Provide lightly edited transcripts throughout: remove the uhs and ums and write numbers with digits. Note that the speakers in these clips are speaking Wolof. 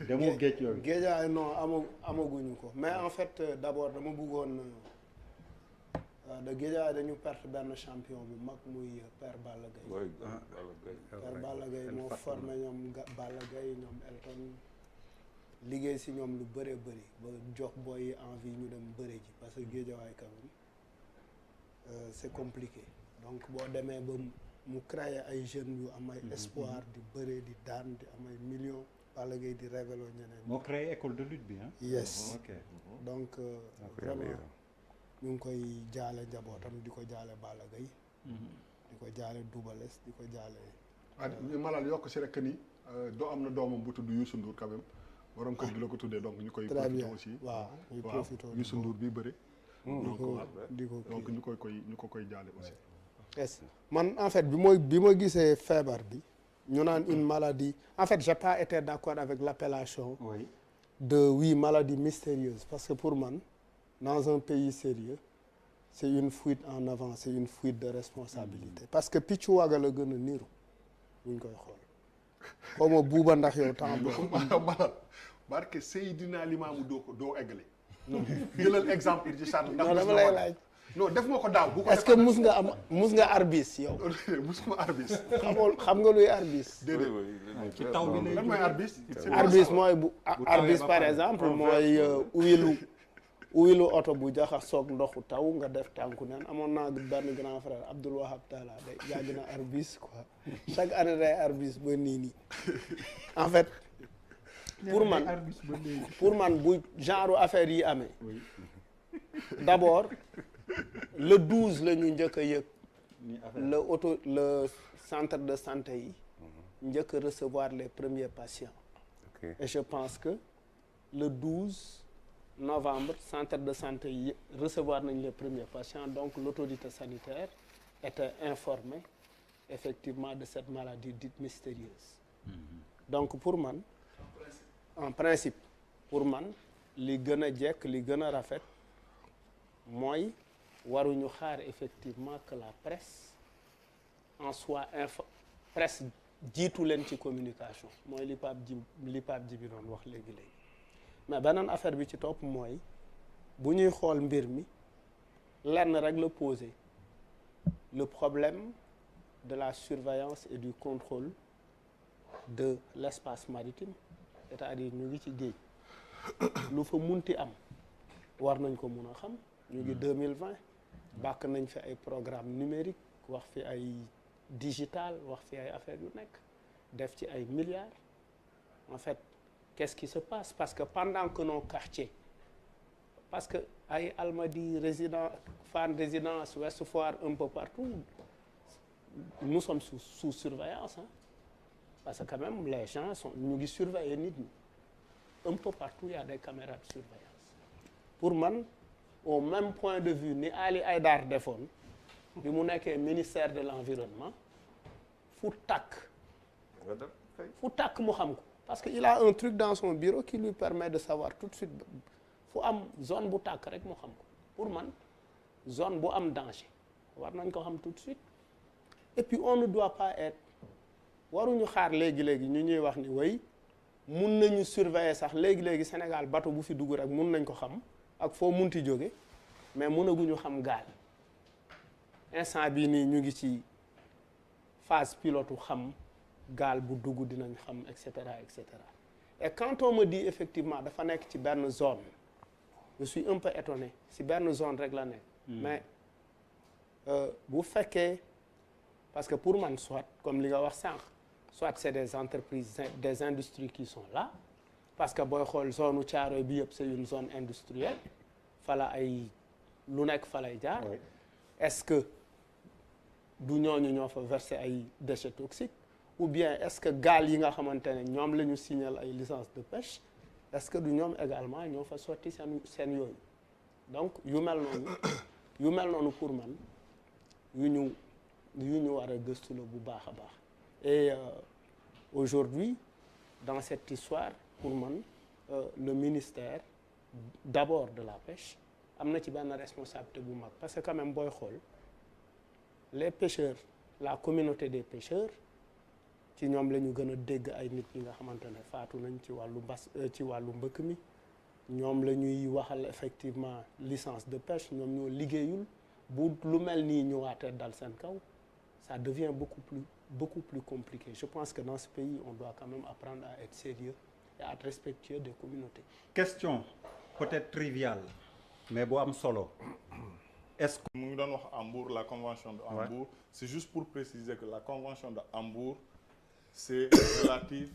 demoo géej yooyu. Géejawaay non amaguñu ko mais en fait d'abord dama bëggoon de Géejawaay dañu perte benn champion bu mag muy Père Balla Gaye. Père Balla Gaye moo formé ñoom Balla Gaye ñoom Elton liggéey si ñoom lu bëree bëri ba jox boy yi envie ñu dem bëre ji parce que Géejawaay quand même c'est compliqué donc boo demee ba mu créer ay jeunes yu am ay espoir di bëre di daan di am ay millions Balla Gaye di révélo ñeneen. moo créé école de lutte bi ah. yes ok. donc vraiment ñu ngi koy jaale njabootam di ko jaale Balla Gaye di ko jaale Double Less di ko jaale. Malal yokk si rek ni doo am na doomam bu tudd Youssou Ndour quand même borom kër gi la ko tuddee donc ñu koy. profité aussi waaw ñu profité Youssou Ndour bi bëri. di ko donc ñu koy jaale aussi. yes man en fait bi ma gisee feebar bi ñu naan une maladie en fait j'ai pas été d'accord avec l'appellation oui. de maladie mystérieuse parce que pour man dans un pays sérieux c'est une fuite en avant c'est une fuite de responsabilité parce que piccu waga la gën a niru buñ koy xool xaw ma buuba ndax yow temps boobu Malal barke Seydina Limaamu doo eggale jëlal exemple ci Charles ndax non dama lay laaj non def ma ko daaw bu ko est-ce que mus nga arbis yow musuma arbis xam nga luy arbis déedéet ci taw bi lay lan mooy arbis arbis mooy bu arbis ba par pare. exemple mooy uwilu oto bu jaxasoog ndoxu taw nga def tànku neen amoon naa benn grand frère Abdoul Wahab Talla day yàgg na arbis quoi chaque année day arbis ba nii en fait pour man bu genre affaire yi amee d'abord le 12 la ñu njëkk a yëg le centre de santé yi njëkk a recevoir les premiers patients et je pense que le 12 novembre centre de santé yi recevoir nañ les premiers patients donc l'autorité sanitaire était informée effectivement de cette maladie dite mystérieuse donc pour man en principe pour man li gën a jekk li gën a rafet mooy waruñu xaar effectivement que la presse en soit presse jiitu leen ci communication mooy li Pape Djibi doon wax léegi-léegi mais beneen affaire bi ci topp mooy bu ñuy xool mbir mi lenn rek la poser le problème de la surveillance et du contrôle de l'espace maritime c'est-à-dire ñu ngi ci géej lu fa munti am war nañ ko mun a xam ñu ngi 2020 bàkk nañ fi ay programme numérique wax fi ay digital wax fi ay affaires yu nekk def ci ay milliards en fait qu'est-ce qui se passe parce que pendant que nos quartiers parce que ay Almadies Fann Résidence Ouest Foire un peu partout nous sommes sous surveillance hein parce que quand même les gens ñu ngi surveiller nit ñi un peu partout il y a des caméras de surveillance pour man au même point de vue ni Ali Haïdar defoon bi mu nekkee ministère de l'environnement fu tàkk mu xam ko parce que il a un truc dans son bureau qui lui permet de savoir tout de suite fu am zone bu tàkk rek mu xam ko pour man zone bu am danger war nañ ko xam tout de suite et puis on ne doit pas être waruñu xaar léegi-léegi ñu ñuy wax ni way mun nañu surveiller sax léegi-léegi Sénégal bateau bu fi dugg rek mun nañ ko xam ak foo munti jóge mais mënaguñu xam gaal instant bii nii ñu ngi ci phase pilote xam gaal bu dugg dinañ xam et cetera et cetera et quand on me dit effectivement dafa nekk ci benn zone je suis un peu étonné si benn zone rek la nekk mais bu fekkee parce que pour man soit comme li nga wax sànq soit c'est des entreprises des industries qui sont là parce que booy xool zone u Thiaroye bi yëpp c'est une zone industrielle fala ay lu nekk fa lay jaar est-ce que du ñooñu ñoo fa verser ay déchets toxiques ou bien est-ce que gaal yi nga xamante ne ñoom la ñu signal ay licence de pêche est-ce que du ñoom également ñoo fa sotti seen yooyu donc yu mel noonu pour man yu ñu war a gëstu la bu baax a baax et aujourd'hui dans cette histoire pour man le ministère d'abord de la pêche am na ci benn responsabilité bu mag parce que quand même booy xool les pêcheurs la communauté des pêcheurs ci ñoom la ñu gën a dégg ay nit ñi nga xamante ne faatu nañ ci wàllu ci wàllu mbëkk mi ñoom la ñuy waxal effectivement licence de pêche ñoom ñoo liggéeyul bu lu mel nii ñëwaatee dal seen kaw ça devient beaucoup plus compliqué je pense que dans ce pays on doit quand même apprendre à être sérieux et à être respectueux des communautés. Question peut-être triviale mais bu am solo est-ce que. mu ngi doon wax Hambourg la convention de Hambourg c'est juste pour préciser que la convention de Hambourg c'est relatif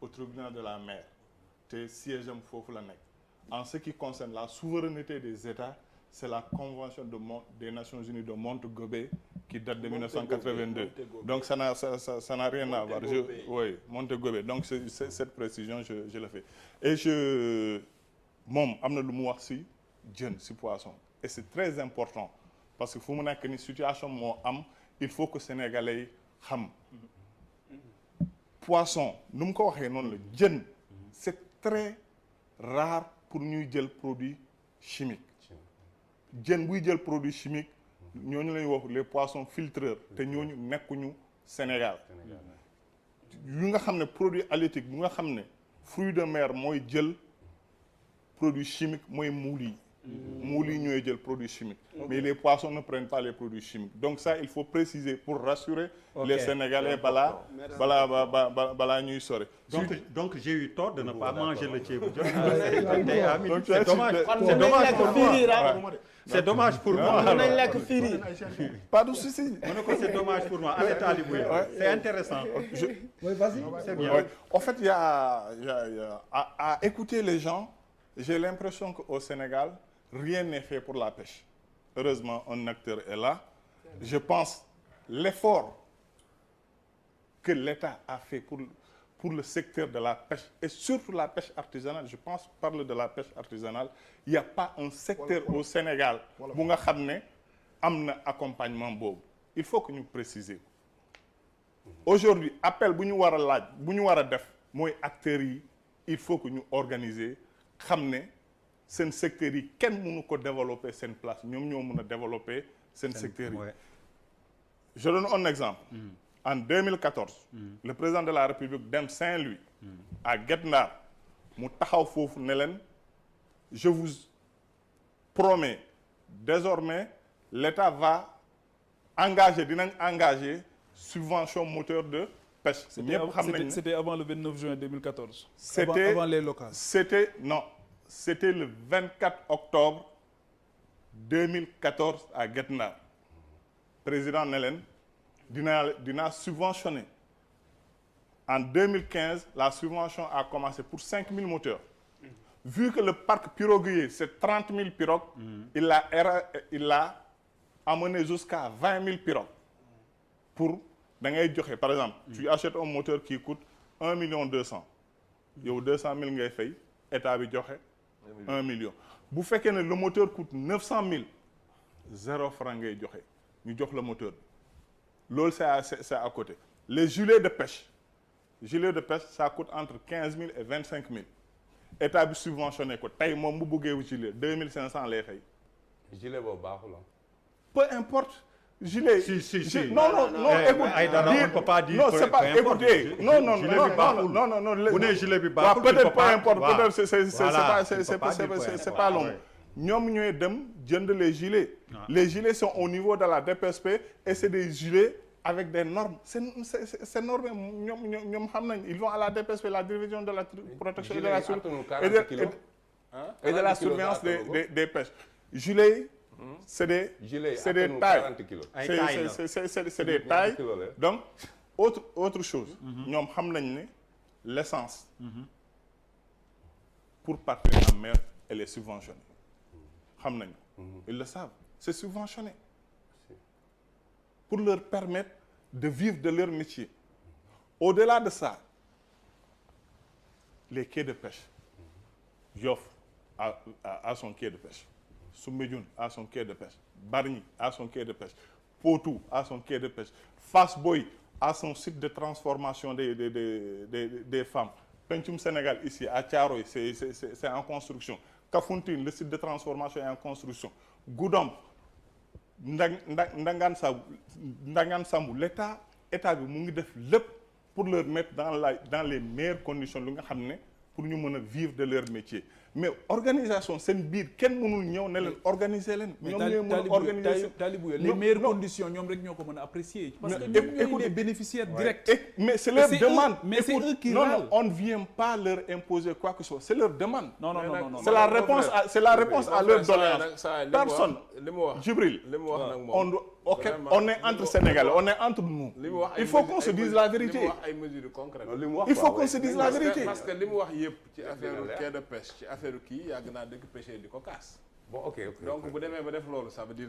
au tribunal de la mer te siège am foofu la nekk en ce qui concerne la souveraineté des États c'est la convention des Nations Unies de Montego-Bay qui date de 1982 donc ça n'a rien à voir oui Montego-Bay donc c'est cette précision je le fais et moom am na lu mu wax ci jën ci poisson et c'est très important parce que fu mu nekk ni situation moo am il faut que sénégalais yi xam poisson nu mu ko waxee noonu la jën c'est très rare pour ñuy jël produit chimique jën buy jël produit chimique ñooñu lañuy wax les poissons filtreurs te ñooñu nekkuñu Sénégal yu nga xam ne produit halieutique bu nga xam ne fruit de mer mooy jël produit chimique mooy muul yi ñooy jël produit chimique mais les poissons ne prennent pas les produits chimiques donc ça il faut préciser pour rassurer les Sénégalais balaa ñuy sore donc j'ai eu tort de ne pas manger le ceebu jën c'est dommage pour moi nañ lekk firi pas de souci mu ne ko c'est dommage pour moi avec Talibou c'est intéressant Oui, vas-y. c'est bien en fait il y a à écouter les gens j'ai l'impression qu'au Sénégal rien n'est fait pour la pêche heureusement un acteur est là je pense l'effort que l'État a fait pour le secteur de la pêche et surtout la pêche artisanale je parle de la pêche artisanale il y a pas un secteur au Sénégal bu nga xam ne am na accompagnement boobu il faut que ñu préciser aujourd'hui appel bu ñu war a laaj bu ñu war a def mooy acteurs yi il faut que ñu organiser xam ne seen secteurs yi kenn mënu ko développer seen place ñoom ñoo mën a développer seen secteurs yi je donne un exemple en 2014 le président de la République dem Saint-Louis à Guet Ndar mu taxaw foofu ne leen je vous promets désormais l'État va dinañ engager subvention moteur de pêche ñëpp xam nañ c'était avant le 29 juin 2014 c'était avant les locales c'était le 24 octobre 2014 à Guet Ndar président ne leen dinaa subventionner en 2015 la subvention a commencé pour 5000 moteurs vu que le parc piroguier c'est 30 000 pirogues il l'a amené jusqu'à 20 000 pirogues pour da ngay joxe par exemple tu achètes un moteur qui coûte 1 200 000 yow 200 000 ngay fay état bi joxe 1 million bu fekkee ne le moteur coûte 900 000 0 franc ngay joxe ñu jox le moteur loolu c'est à côté les gilets de pêche ça coûte entre 15 000 et 25 000 état bi subventionné ko tey moom bu bëggee gilet 2500 lay fay. gilet boobu baaxul peu importe. gilet si non écoute on peut pas dire non c'est pas écoutez non bu ne gilet bi baaxul peut-être peu importe peut-être c'est pas long ñoom ñooy dem jënd les gilets sont au niveau de la DPSP et c'est des gilets avec des normes c'est norme ñoom xam nañ ils vont à la DPSP la division de la protection et de la surveillance des pêches gilets c'est des tailles c'est des tailles donc autre chose ñoom xam nañ ne l'essence pour partir en mer elle est subventionnée xam nañ ils le savent c'est subventionné pour leur permettre de vivre de leur métier au-delà de ça les quais de pêche Yoff a son quai de pêche Soumbédioune a son quai de pêche Bargny a son quai de pêche Potou a son quai de pêche Fass Boye a son site de transformation des femmes Pencum Sénégal ici à Thiaroye c'est en construction Kafountine le site de transformation est en construction Goudomp Ndangan Sambou l'état bi mu ngi def lépp pour leur mettre dans les meilleures conditions lu nga xam ne pour ñu mën a vivre de leur métier mais organisation seen biir kenn mënul ñëw ne leen organiser leen. ñoom ñooy mën a organiser Talibou les meilleures conditions ñoom rek ñoo ko mën a apprécier. parce que ñoom ñooy les bénéficiaires directs. mais c'est leur demande. mais c'est eux qui râlent. Non, on ne vient pas leur imposer quoi que ce soit c'est leur demande. non. c'est la réponse à leur doléance. Personne. li mu wax Jibril. li mu wax nag moom on est entre Sénégalais on est entre nous. il faut qu'on se dise la vérité. li mu wax ay mesures concrètes. il faut qu'on se dise la vérité. parce que li mu wax yëpp ci affaire quai de pêche ci affaire kii yàgg naa dëkk pêcheur di ko kaas. bon ok donc bu demee ba def loolu ça veut dire